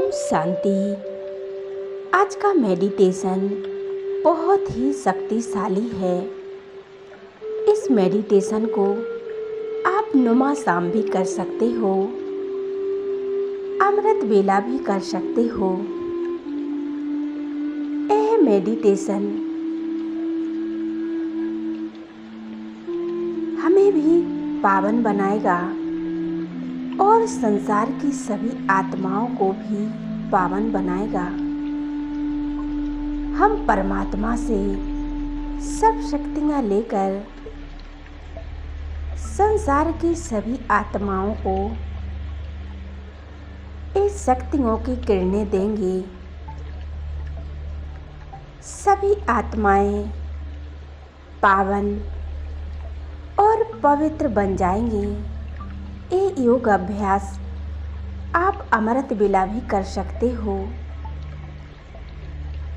ओम शांति। आज का मेडिटेशन बहुत ही शक्तिशाली है। इस मेडिटेशन को आप नुमा शाम भी कर सकते हो, अमृत बेला भी कर सकते हो। यह मेडिटेशन हमें भी पावन बनाएगा और संसार की सभी आत्माओं को भी पावन बनाएगा। हम परमात्मा से सब शक्तियाँ लेकर संसार की सभी आत्माओं को इस शक्तियों की किरणें देंगे। सभी आत्माएं पावन और पवित्र बन जाएंगी। ये योग अभ्यास आप अमृत बेला भी कर सकते हो।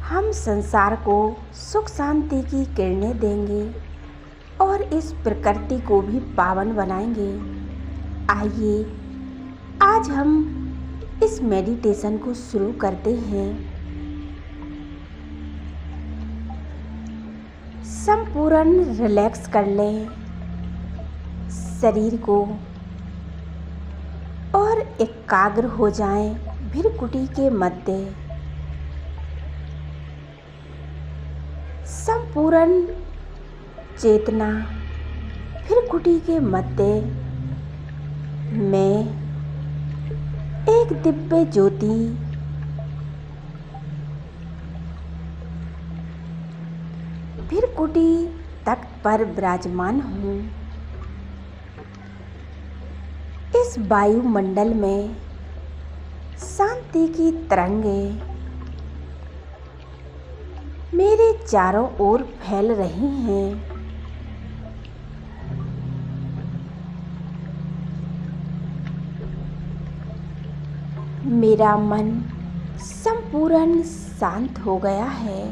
हम संसार को सुख शांति की किरणें देंगे और इस प्रकृति को भी पावन बनाएंगे। आइए आज हम इस मेडिटेशन को शुरू करते हैं। संपूर्ण रिलैक्स कर लें शरीर को और एकाग्र हो जाएं भृकुटी के मध्य। संपूर्ण चेतना भृकुटी के मध्य में एक दिव्य ज्योति भृकुटी तख्त पर विराजमान हूँ। इस वायुमंडल में शांति की तरंगें मेरे चारों ओर फैल रही हैं। मेरा मन संपूर्ण शांत हो गया है।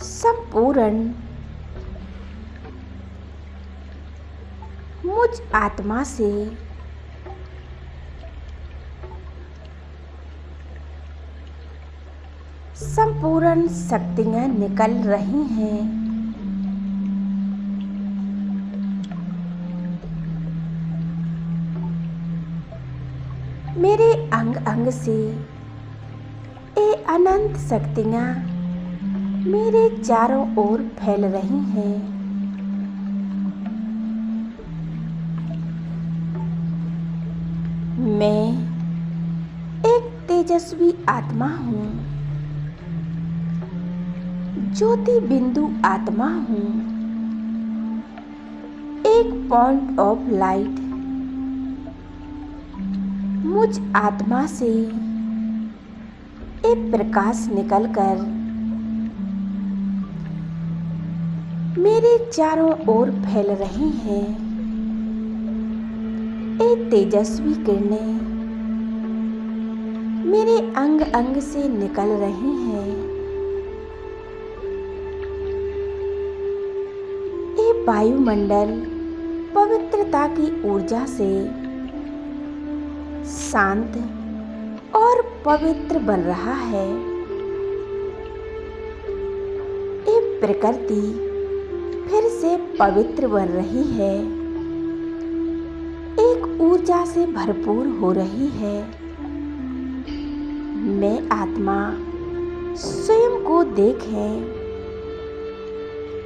संपूर्ण मुझ आत्मा से संपूर्ण शक्तियाँ निकल रही हैं। मेरे अंग अंग से ये अनंत शक्तियाँ मेरे चारों ओर फैल रही हैं। मैं एक तेजस्वी आत्मा हूँ, ज्योति बिंदु आत्मा हूँ, एक पॉइंट ऑफ लाइट। मुझ आत्मा से एक प्रकाश निकलकर मेरे चारों ओर फैल रही हैं। ये तेजस्वी किरणें मेरे अंग अंग से निकल रही हैं। ये वायुमंडल पवित्रता की ऊर्जा से शांत और पवित्र बन रहा है। ये प्रकृति फिर से पवित्र बन रही है, एक ऊर्जा से भरपूर हो रही है। मैं आत्मा स्वयं को देखें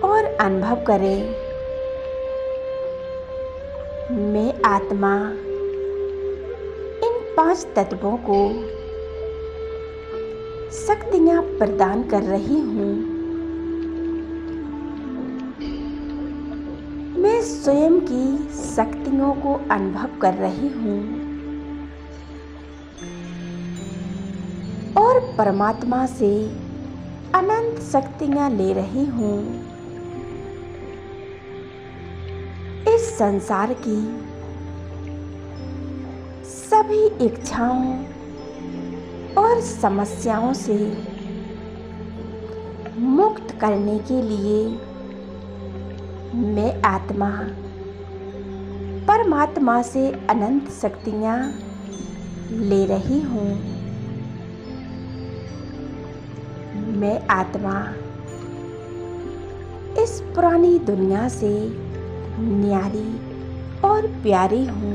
और अनुभव करें। मैं आत्मा इन 5 तत्वों को शक्तियाँ प्रदान कर रही हूँ। मैं स्वयं की शक्तियों को अनुभव कर रही हूँ और परमात्मा से अनंत शक्तियाँ ले रही हूँ। इस संसार की सभी इच्छाओं और समस्याओं से मुक्त करने के लिए मैं आत्मा परमात्मा से अनंत शक्तियाँ ले रही हूँ। मैं आत्मा इस पुरानी दुनिया से न्यारी और प्यारी हूँ।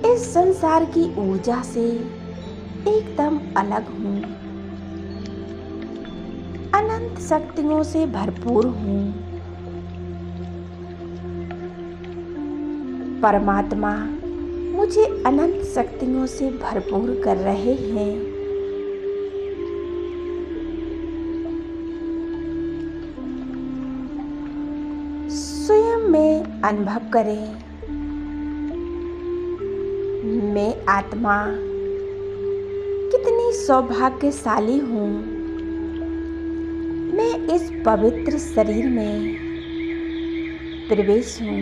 इस संसार की ऊर्जा से एकदम अलग हूँ। अनंत शक्तियों से भरपूर हूँ। परमात्मा मुझे अनंत शक्तियों से भरपूर कर रहे हैं। स्वयं में अनुभव करें, मैं आत्मा कितनी सौभाग्यशाली हूँ। मैं इस पवित्र शरीर में प्रवेश हूँ।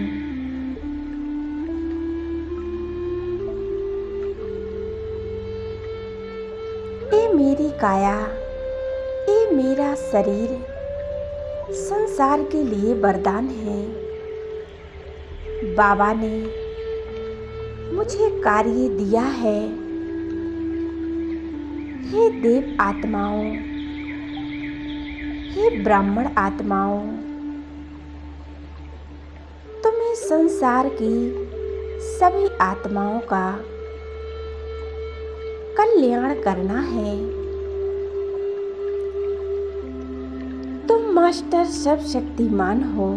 ये मेरी काया, ये मेरा शरीर संसार के लिए वरदान है। बाबा ने मुझे कार्य दिया है। हे देव आत्माओं, हे ब्राह्मण आत्माओं, तुम्हें संसार की सभी आत्माओं का कल्याण करना है। तुम मास्टर सर्वशक्तिमान हो।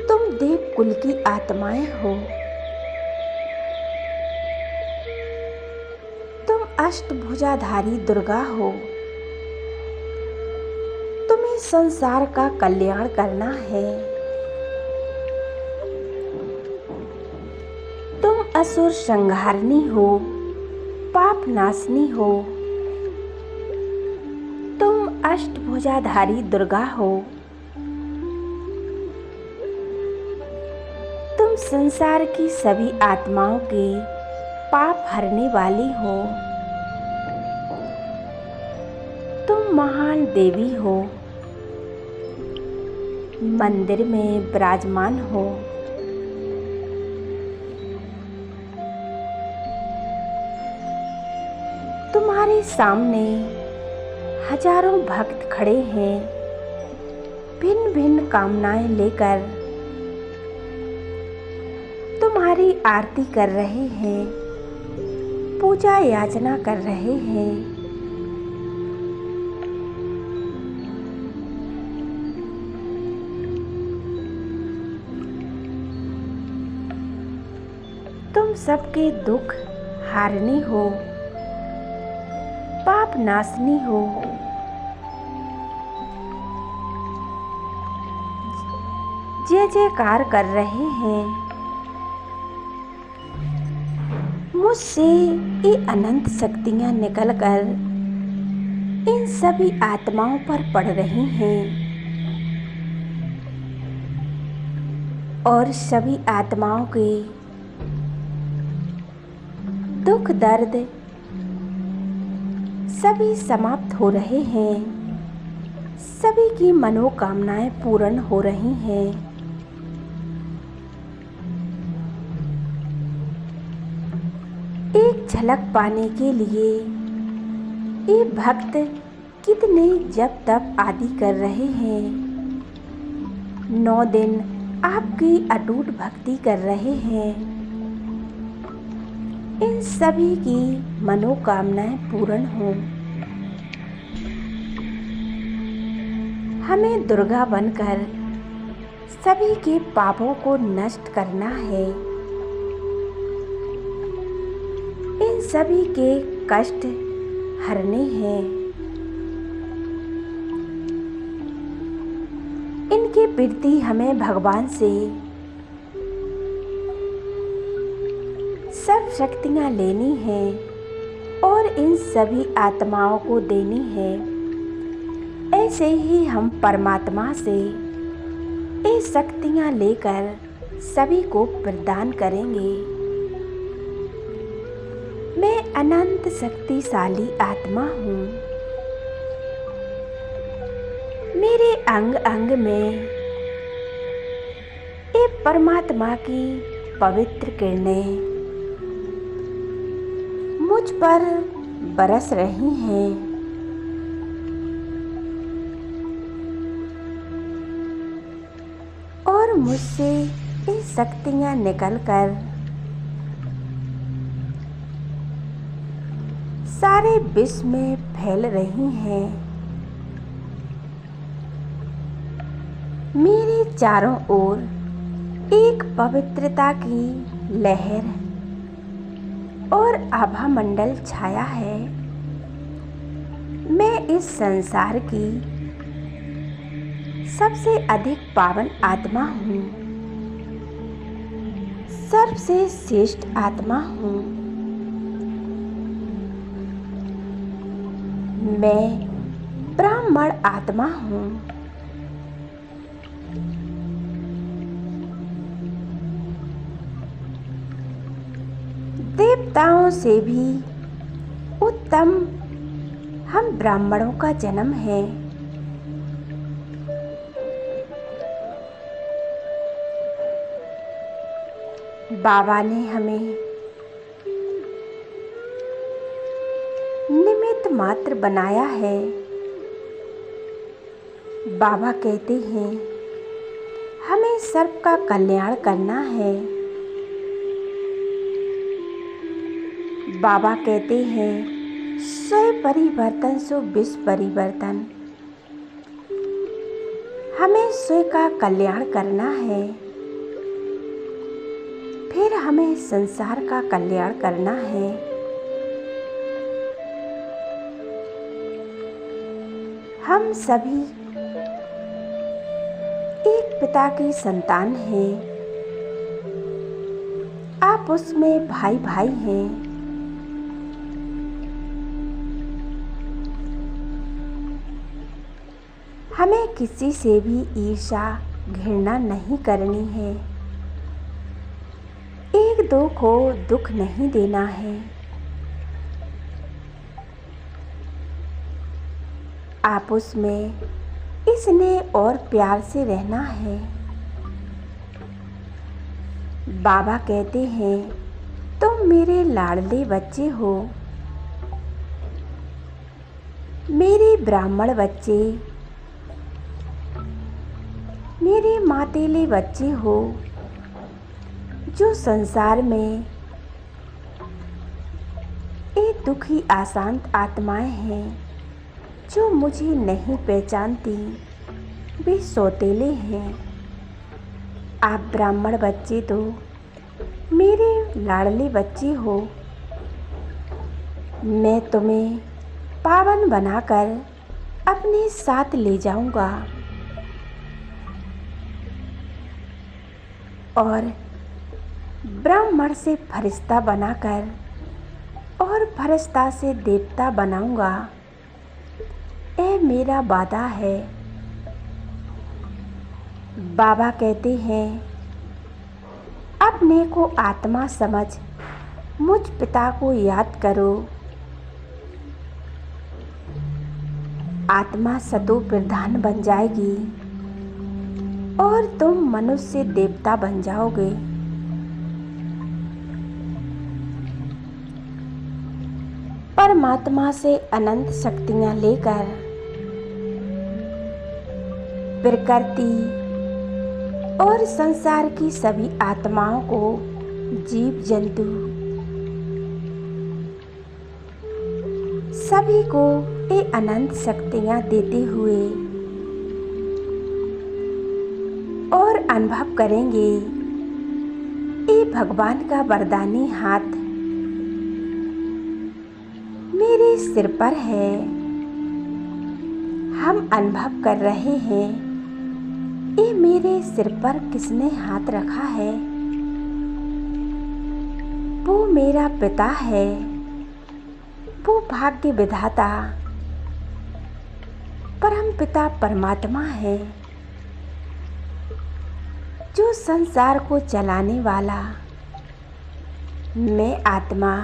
तुम देव कुल की आत्माएं हो। तुम अष्टभुजाधारी दुर्गा हो। तुम्हें संसार का कल्याण करना है। तुम असुर संहारनी हो, पाप नाशनी हो। तुम अष्टभुजाधारी दुर्गा हो। तुम संसार की सभी आत्माओं के पाप हरने वाली हो। तुम महान देवी हो। मंदिर में विराजमान हो। तुम्हारे सामने हजारों भक्त खड़े हैं, भिन्न भिन्न कामनाएं लेकर तुम्हारी आरती कर रहे हैं, पूजा याचना कर रहे हैं। तुम सबके दुख हारनी हो, पाप नाशनी हो। जय जयकार कर रहे हैं। मुझसे ये अनंत शक्तियां निकलकर इन सभी आत्माओं पर पड़ रही हैं और सभी आत्माओं के दुख दर्द सभी समाप्त हो रहे हैं। सभी की मनोकामनाएं पूर्ण हो रही हैं। एक झलक पाने के लिए ये भक्त कितने जप तप आदि कर रहे हैं। 9 दिन आपकी अटूट भक्ति कर रहे हैं। इन सभी की मनोकामनाएं पूर्ण हों। हमें दुर्गा बनकर सभी के पापों को नष्ट करना है। इन सभी के कष्ट हरने हैं। इनके प्रति हमें भगवान से सब शक्तियाँ लेनी हैं और इन सभी आत्माओं को देनी है। ऐसे ही हम परमात्मा से ये शक्तियाँ लेकर सभी को प्रदान करेंगे। मैं अनंत शक्तिशाली आत्मा हूँ। मेरे अंग अंग में ये परमात्मा की पवित्र किरणें मुझ पर बरस रही हैं। और मुझसे ये शक्तियाँ निकलकर सारे विश्व में फैल रही हैं। मेरे चारों ओर एक पवित्रता की लहर और आभा मंडल छाया है। मैं इस संसार की सबसे अधिक पावन आत्मा हूँ, सबसे श्रेष्ठ आत्मा हूँ। मैं ब्राह्मण आत्मा हूँ। देवताओं से भी उत्तम हम ब्राह्मणों का जन्म है। बाबा ने हमें निमित्त मात्र बनाया है। बाबा कहते हैं हमें सबका कल्याण करना है। बाबा कहते हैं स्वयं परिवर्तन सो विश्व परिवर्तन। हमें स्वयं का कल्याण करना है, फिर हमें संसार का कल्याण करना है। हम सभी एक पिता की संतान हैं। आप उसमें भाई भाई हैं। हमें किसी से भी ईर्ष्या घृणा नहीं करनी है। एक दो को दुख नहीं देना है। आपस में स्नेह और प्यार से रहना है। बाबा कहते हैं तुम मेरे लाडले बच्चे हो। मेरे ब्राह्मण बच्चे, मेरे मातेले बच्चे हो, जो संसार में ये दुखी अशांत आत्माएं हैं जो मुझे नहीं पहचानती, वे सौतेले हैं। आप ब्राह्मण बच्चे तो मेरे लाडले बच्चे हो। मैं तुम्हें पावन बनाकर अपने साथ ले जाऊंगा और ब्राह्मण से फरिश्ता बनाकर और फरिश्ता से देवता बनाऊंगा। ये मेरा वादा है। बाबा कहते हैं अपने को आत्मा समझ मुझ पिता को याद करो। आत्मा सतो प्रधान बन जाएगी और तुम मनुष्य देवता बन जाओगे। परमात्मा से अनंत शक्तियां लेकर प्रकृति और संसार की सभी आत्माओं को, जीव जंतु सभी को ये अनंत शक्तियां देते हुए और अनुभव करेंगे ये भगवान का वरदानी हाथ मेरे सिर पर है। हम अनुभव कर रहे हैं ये मेरे सिर पर किसने हाथ रखा है। वो मेरा पिता है, वो भाग्य विधाता परम पिता परमात्मा है, जो संसार को चलाने वाला। मैं आत्मा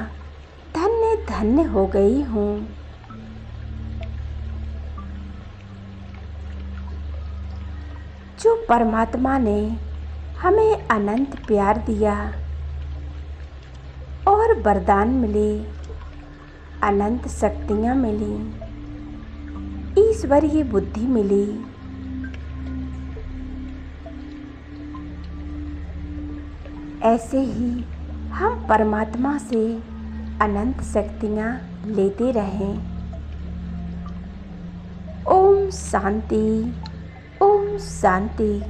धन्य धन्य हो गई हूँ। जो परमात्मा ने हमें अनंत प्यार दिया, और वरदान मिले, अनंत शक्तियाँ मिली, ईश्वरीय बुद्धि मिली। ऐसे ही हम परमात्मा से अनंत शक्तियाँ लेते रहें। ओम शांति, ओम शांति।